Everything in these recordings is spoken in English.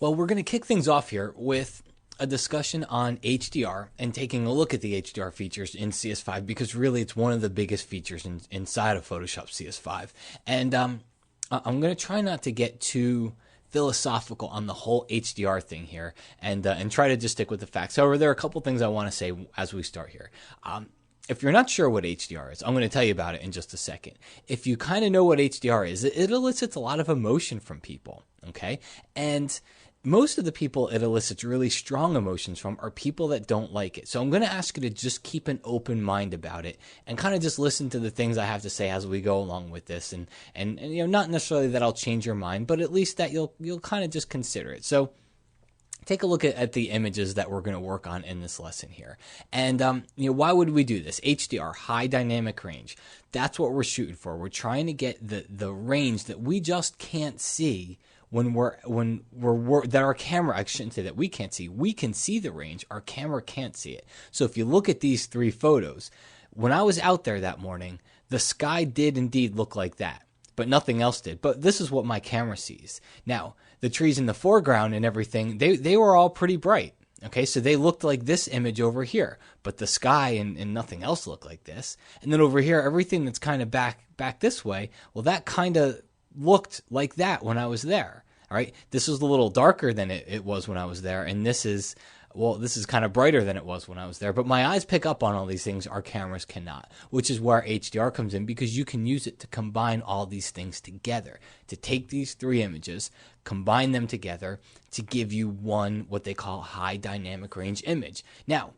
Well, we're going to kick things off here with a discussion on HDR and taking a look at the HDR features in CS5 because really it's one of the biggest features inside of Photoshop CS5. And I'm going to try not to get too philosophical on the whole HDR thing here and try to just stick with the facts. However, there are a couple things I want to say as we start here. If you're not sure what HDR is, I'm going to tell you about it in just a second. If you kind of know what HDR is, it elicits a lot of emotion from people, okay? And most of the people it elicits really strong emotions from are people that don't like it. So I'm going to ask you to just keep an open mind about it and kind of just listen to the things I have to say as we go along with this. And you know, not necessarily that I'll change your mind, but at least that you'll kind of just consider it. So take a look at the images that we're going to work on in this lesson here. And, you know, why would we do this? HDR, high dynamic range. That's what we're shooting for. We're trying to get the range that we just can't see when that our camera, I shouldn't say that we can't see. We can see the range. Our camera can't see it. So if you look at these three photos, when I was out there that morning, the sky did indeed look like that, but nothing else did. But this is what my camera sees. Now, the trees in the foreground and everything, they were all pretty bright. Okay, so they looked like this image over here, but the sky and nothing else looked like this. And then over here, everything that's kind of back this way, well, that kind of looked like that when I was there. All right, this is a little darker than it was when I was there, and this is kind of brighter than it was when I was there. But my eyes pick up on all these things, our cameras cannot, which is where HDR comes in, because you can use it to combine all these things together, to take these three images, combine them together to give you one, what they call high dynamic range image. Now,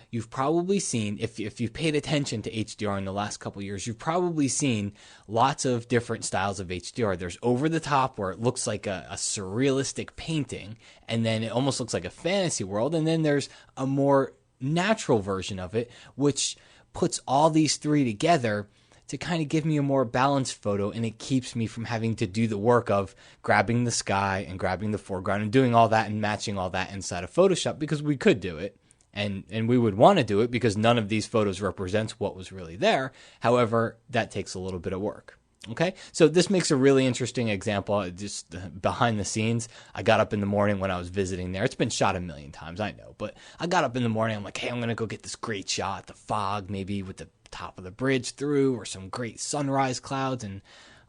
you've probably seen, if you've paid attention to HDR in the last couple of years, you've probably seen lots of different styles of HDR. There's over the top where it looks like a surrealistic painting, and then it almost looks like a fantasy world. And then there's a more natural version of it, which puts all these three together to kind of give me a more balanced photo, and it keeps me from having to do the work of grabbing the sky and grabbing the foreground and doing all that and matching all that inside of Photoshop, because we could do it. And we would want to do it because none of these photos represents what was really there. However, that takes a little bit of work. Okay, so this makes a really interesting example. Just behind the scenes, I got up in the morning when I was visiting there. It's been shot a million times, I know, but I got up in the morning. I'm like, hey, I'm going to go get this great shot, the fog, maybe with the top of the bridge through, or some great sunrise clouds. And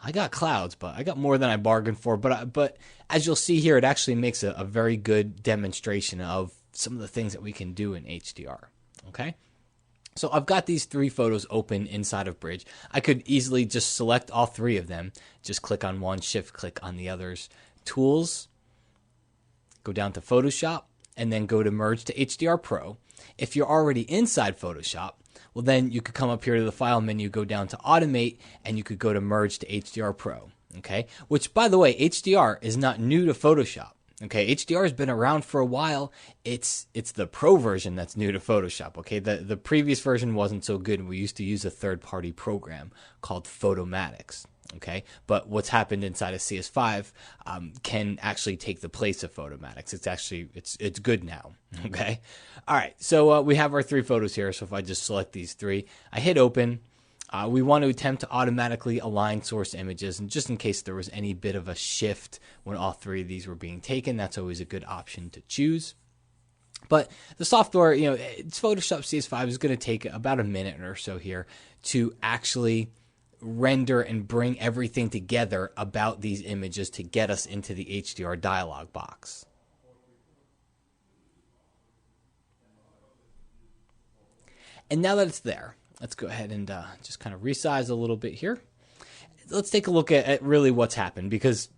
I got clouds, but I got more than I bargained for. But as you'll see here, it actually makes a very good demonstration of some of the things that we can do in HDR, okay? So I've got these three photos open inside of Bridge. I could easily just select all three of them, just click on one, shift click on the others, Tools, go down to Photoshop, and then go to Merge to HDR Pro. If you're already inside Photoshop, well then you could come up here to the File menu, go down to Automate, and you could go to Merge to HDR Pro, okay? Which, by the way, HDR is not new to Photoshop. Okay, HDR has been around for a while. It's the pro version that's new to Photoshop. Okay, the previous version wasn't so good. We used to use a third-party program called Photomatics. Okay, but what's happened inside of CS5 can actually take the place of Photomatics. It's good now. Okay, all right. So we have our three photos here. So if I just select these three, I hit open. We want to attempt to automatically align source images, and just in case there was any bit of a shift when all three of these were being taken, that's always a good option to choose. But the software, you know, it's Photoshop CS5 is going to take about a minute or so here to actually render and bring everything together about these images to get us into the HDR dialog box. And now that it's there, let's go ahead and just kind of resize a little bit here. Let's take a look at really what's happened, because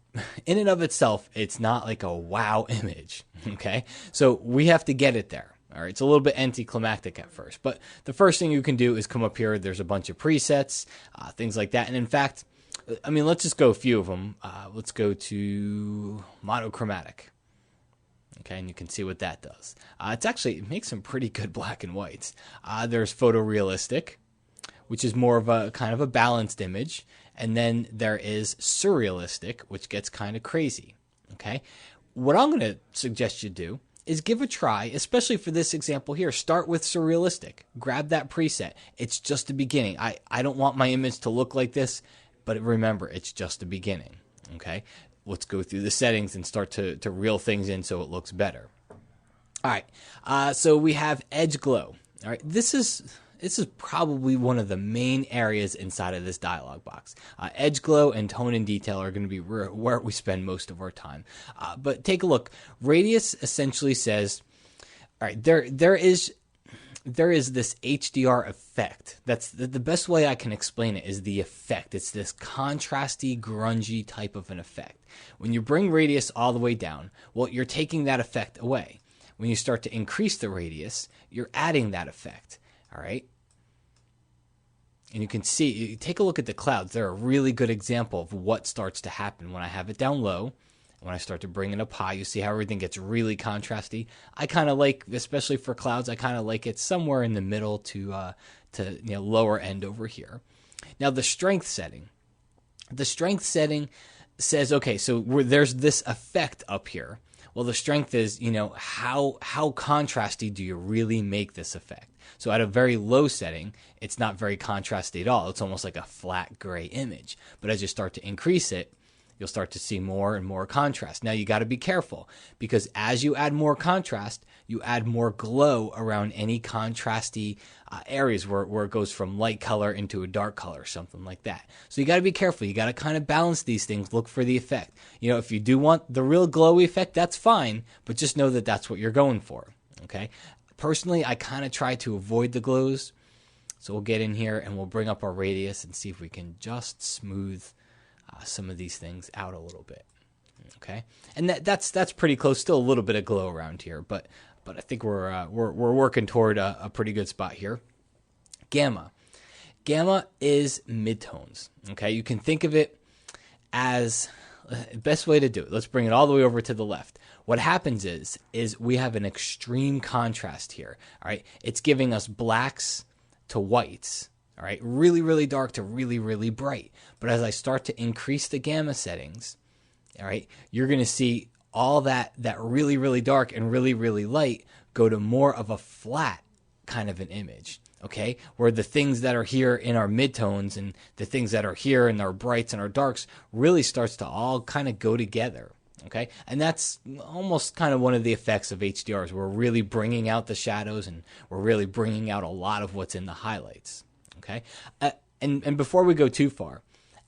in and of itself, it's not like a wow image, okay? So we have to get it there, all right? It's a little bit anticlimactic at first, but the first thing you can do is come up here. There's a bunch of presets, things like that. And in fact, I mean, let's just go a few of them. Let's go to monochromatic. Okay, and you can see what that does. It makes some pretty good black and whites. There's photorealistic, which is more of a kind of a balanced image. And then there is surrealistic, which gets kind of crazy. Okay, what I'm going to suggest you do is give a try, especially for this example here. Start with surrealistic. Grab that preset. It's just the beginning. I don't want my image to look like this, but remember, it's just the beginning. Okay, let's go through the settings and start to reel things in so it looks better. All right, so we have edge glow. All right, this is probably one of the main areas inside of this dialog box. Edge glow and tone and detail are going to be where we spend most of our time. But take a look. Radius essentially says, all right, there is this HDR effect. That's the best way I can explain it is the effect. It's this contrasty, grungy type of an effect. When you bring radius all the way down, well, you're taking that effect away. When you start to increase the radius, you're adding that effect. All right. And you can see, you take a look at the clouds. They're a really good example of what starts to happen when I have it down low. When I start to bring it up high, you see how everything gets really contrasty. I kind of like, especially for clouds, I kind of like it somewhere in the middle to lower end over here. Now the strength setting. The strength setting says, okay, so there's this effect up here. Well, the strength is, how contrasty do you really make this effect? So at a very low setting, it's not very contrasty at all. It's almost like a flat gray image. But as you start to increase it, you'll start to see more and more contrast. Now you got to be careful because as you add more contrast, you add more glow around any contrasty areas where it goes from light color into a dark color, something like that. So you got to be careful. You got to kind of balance these things. Look for the effect. If you do want the real glowy effect, that's fine, but just know that that's what you're going for. Okay. Personally, I kind of try to avoid the glows. So we'll get in here and we'll bring up our radius and see if we can just smooth some of these things out a little bit. Okay, and that's pretty close. Still a little bit of glow around here, but I think we're working toward a pretty good spot here. Gamma is midtones. Okay, you can think of it as best way to do it. Let's bring it all the way over to the left. What happens is we have an extreme contrast here. All right, it's giving us blacks to whites. All right, really, really dark to really, really bright. But as I start to increase the gamma settings, all right, you're going to see all that really, really dark and really, really light go to more of a flat kind of an image. Okay, where the things that are here in our midtones and the things that are here in our brights and our darks really starts to all kind of go together. Okay, and that's almost kind of one of the effects of HDRs. We're really bringing out the shadows and we're really bringing out a lot of what's in the highlights. Okay, and before we go too far,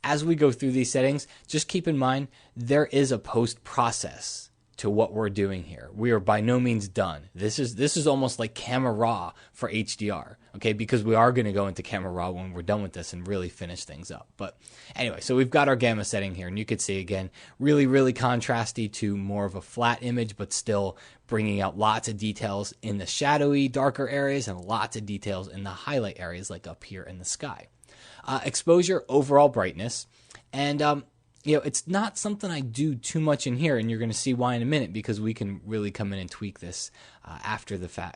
as we go through these settings, just keep in mind there is a post process to what we're doing here. We are by no means done. This is almost like camera raw for HDR, okay? Because we are going to go into camera raw when we're done with this and really finish things up. But anyway, so we've got our gamma setting here, and you could see again, really, really contrasty to more of a flat image, but still bringing out lots of details in the shadowy, darker areas and lots of details in the highlight areas like up here in the sky. Exposure, overall brightness, and it's not something I do too much in here, and you're going to see why in a minute because we can really come in and tweak this after this whole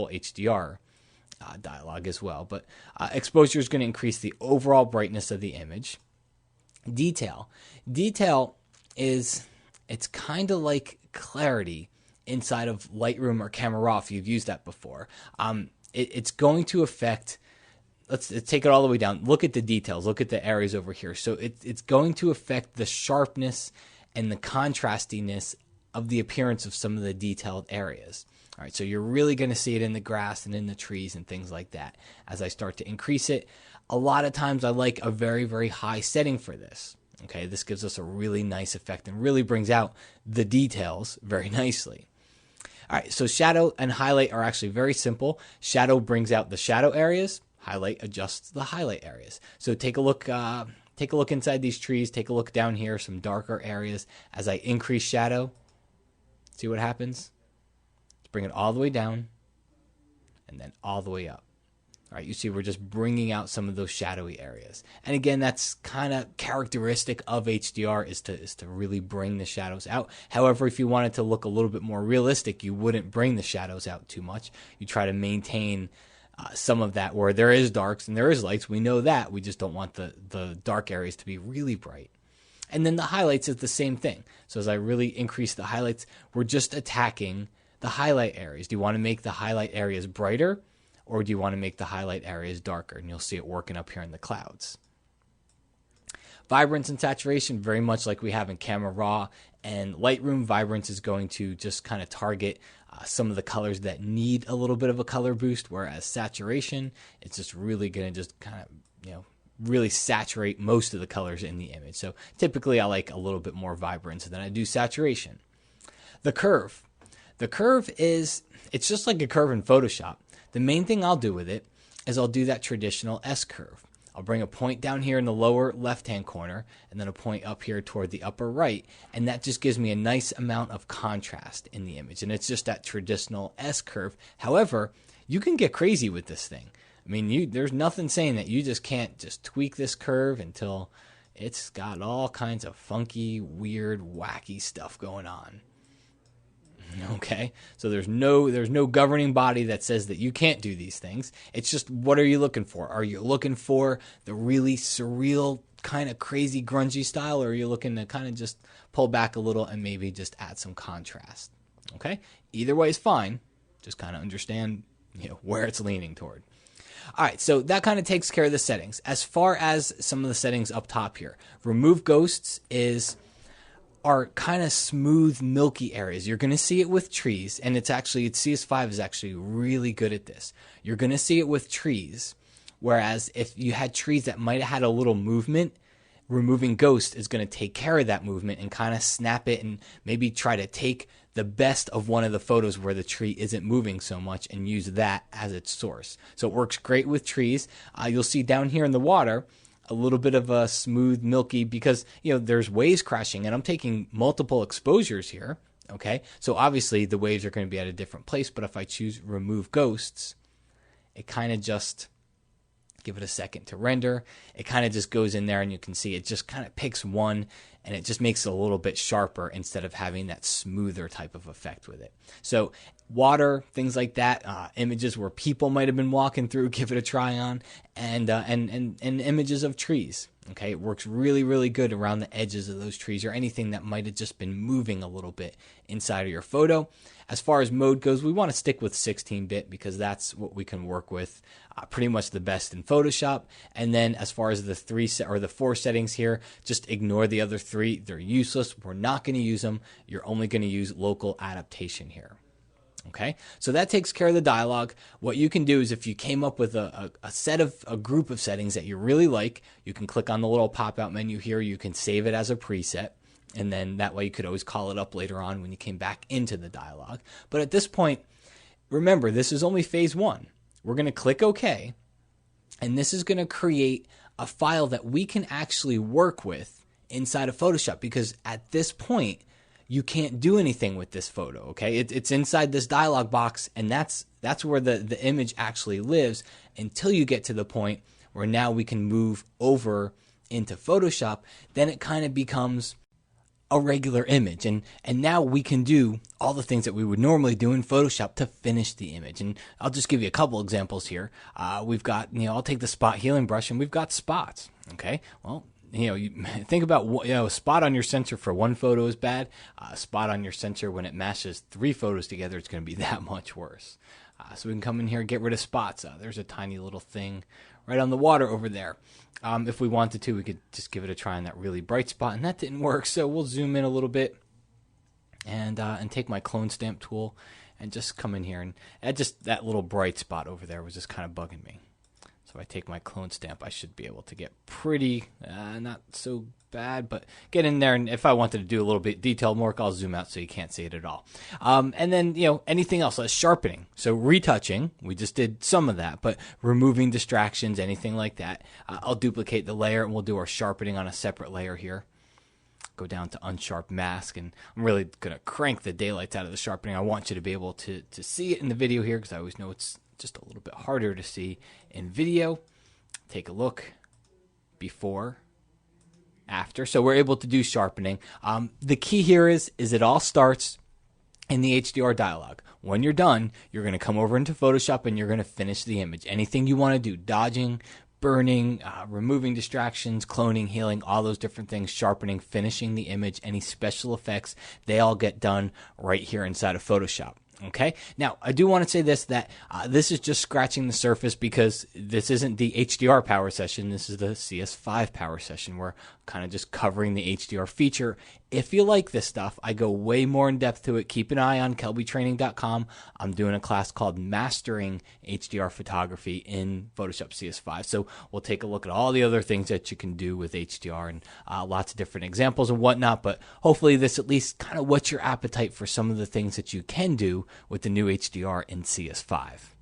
HDR dialog as well. But exposure is going to increase the overall brightness of the image. Detail is it's kind of like clarity inside of Lightroom or Camera Raw if you've used that before. It's going to affect. Let's take it all the way down. Look at the details. Look at the areas over here. So it's going to affect the sharpness and the contrastiness of the appearance of some of the detailed areas. All right, so you're really going to see it in the grass and in the trees and things like that. As I start to increase it, a lot of times I like a very, very high setting for this. Okay, this gives us a really nice effect and really brings out the details very nicely. All right, so shadow and highlight are actually very simple. Shadow brings out the shadow areas. Highlight adjusts the highlight areas. So take a look inside these trees. Take a look down here, some darker areas. As I increase shadow, see what happens? Let's bring it all the way down and then all the way up. All right, you see we're just bringing out some of those shadowy areas. And again, that's kind of characteristic of HDR is to really bring the shadows out. However, if you wanted to look a little bit more realistic, you wouldn't bring the shadows out too much. You try to maintain some of that where there is darks and there is lights. We know that. We just don't want the dark areas to be really bright. And then the highlights is the same thing. So as I really increase the highlights, we're just attacking the highlight areas. Do you want to make the highlight areas brighter or do you want to make the highlight areas darker? And you'll see it working up here in the clouds. Vibrance and saturation, very much like we have in Camera Raw and Lightroom. Vibrance is going to just kind of target some of the colors that need a little bit of a color boost, whereas saturation, it's just really going to just kind of, really saturate most of the colors in the image. So typically I like a little bit more vibrance than I do saturation. The curve. The curve is, it's just like a curve in Photoshop. The main thing I'll do with it is I'll do that traditional S curve. I'll bring a point down here in the lower left-hand corner and then a point up here toward the upper right, and that just gives me a nice amount of contrast in the image, and it's just that traditional S curve. However, you can get crazy with this thing. I mean, there's nothing saying that you just can't just tweak this curve until it's got all kinds of funky, weird, wacky stuff going on. Okay, so there's no governing body that says that you can't do these things. It's just, what are you looking for? Are you looking for the really surreal, kind of crazy, grungy style, or are you looking to kind of just pull back a little and maybe just add some contrast? Okay, either way is fine. Just kind of understand, where it's leaning toward. All right, so that kind of takes care of the settings. As far as some of the settings up top here, remove ghosts are kind of smooth, milky areas. You're going to see it with trees, and CS5 is actually really good at this. You're going to see it with trees, whereas if you had trees that might have had a little movement, removing ghost is going to take care of that movement and kind of snap it and maybe try to take the best of one of the photos where the tree isn't moving so much and use that as its source. So it works great with trees. You'll see down here in the water a little bit of a smooth, milky, because there's waves crashing, and I'm taking multiple exposures here. Okay, so obviously the waves are going to be at a different place, but if I choose remove ghosts, it kind of just, give it a second to render, it kind of just goes in there, and you can see it just kind of picks one, and it just makes it a little bit sharper instead of having that smoother type of effect with it. So water, things like that, images where people might have been walking through, give it a try on, and images of trees. Okay, it works really, really good around the edges of those trees or anything that might have just been moving a little bit inside of your photo. As far as mode goes, we want to stick with 16-bit because that's what we can work with pretty much the best in Photoshop. And then as far as the 4 settings here, just ignore the other 3. They're useless. We're not going to use them. You're only going to use local adaptation here. Okay, so that takes care of the dialogue. What you can do is if you came up with a group of settings that you really like, you can click on the little pop-out menu here. You can save it as a preset, and then that way you could always call it up later on when you came back into the dialogue. But at this point, remember, this is only phase 1. We're going to click OK, and this is going to create a file that we can actually work with inside of Photoshop, because at this point, you can't do anything with this photo, okay? It's inside this dialog box, and that's where the image actually lives until you get to the point where now we can move over into Photoshop. Then it kind of becomes a regular image, and now we can do all the things that we would normally do in Photoshop to finish the image. And I'll just give you a couple examples here. We've got, I'll take the spot healing brush, and we've got spots, okay? Well, you think about, a spot on your sensor for one photo is bad. A spot on your sensor when it mashes 3 photos together, it's going to be that much worse. So we can come in here and get rid of spots. There's a tiny little thing right on the water over there. If we wanted to, we could just give it a try on that really bright spot, and that didn't work. So we'll zoom in a little bit and take my clone stamp tool and just come in here, and that little bright spot over there was just kind of bugging me. So if I take my clone stamp, I should be able to get pretty, not so bad, but get in there. And if I wanted to do a little bit detailed work, I'll zoom out so you can't see it at all. And then, anything else, sharpening. So retouching, we just did some of that, but removing distractions, anything like that. I'll duplicate the layer, and we'll do our sharpening on a separate layer here. Go down to unsharp mask, and I'm really going to crank the daylights out of the sharpening. I want you to be able to see it in the video here, because I always know it's just a little bit harder to see in video. Take a look, before, after. So we're able to do sharpening. The key here is it all starts in the HDR dialog. When you're done, you're going to come over into Photoshop and you're going to finish the image. Anything you want to do, dodging, burning, removing distractions, cloning, healing, all those different things, sharpening, finishing the image, any special effects, they all get done right here inside of Photoshop. Okay, now I do want to say that this is just scratching the surface, because this isn't the HDR power session. This is the CS5 power session. We're kind of just covering the HDR feature. If you like this stuff, I go way more in depth to it. Keep an eye on kelbytraining.com. I'm doing a class called Mastering HDR Photography in Photoshop CS5. So we'll take a look at all the other things that you can do with HDR and lots of different examples and whatnot. But hopefully this at least kind of whets your appetite for some of the things that you can do with the new HDR in CS5.